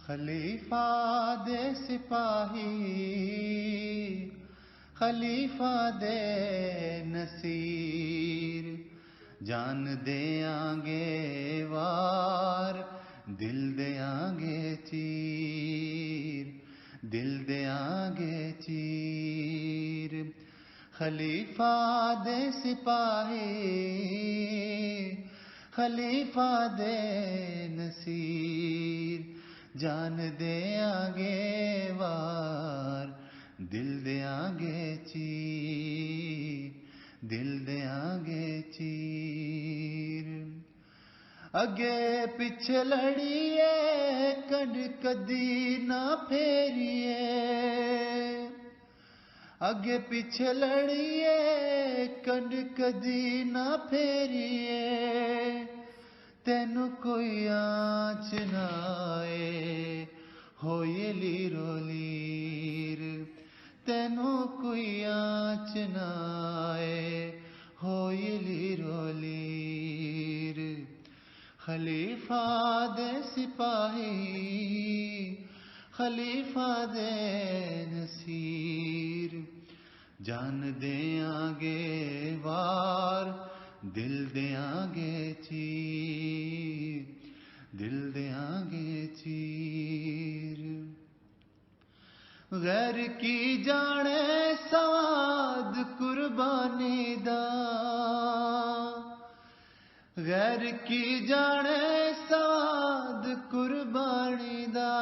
خلیفہ دے سپاہی، خلیفہ دے نصیر، جان دے آنگے وار، دل دے آنگے چیر، دل دے آنگے چیر۔ خلیفہ دے سپاہی، خلیفہ دے نصیر، جان دے آگے وار، دل دے آگے چیر، دل دے آگے چیر۔ اگے پیچھے لڑیے کنڈ کدی نہ پھیریے، اگے پیچھے لڑیے کنڈ کدی نہ پھیریے، تینو کوئی آنچ نہ آئے ہوئے لیرو لیر، تینو کوئی آنچ نہ آئے ہوئے لیرو لیر۔ خلیفہ دے سپاہی، خلیفہ دے نصیر، جان دے آگے وار، دل دے آگے چیر، دل دے آگے چیر۔ غیر کی جانے سواد قربانی دا، غیر کی جانے سواد قربانی دا،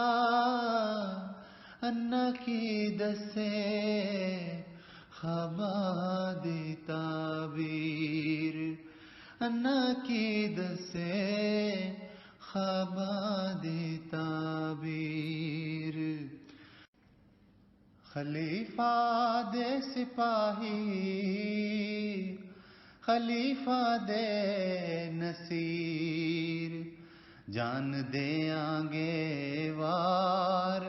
انا کی دسے خواباں دی تعبیر، انا کی دسے خواباں دی تعبیر۔ خلیفہ دے سپاہی، خلیفہ دے نصیر، جان دے آگے وار،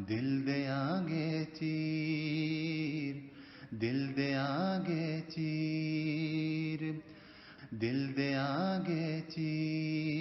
دل دے آگے چیر، دل دے آگے چیر، دل دے آگے چیر۔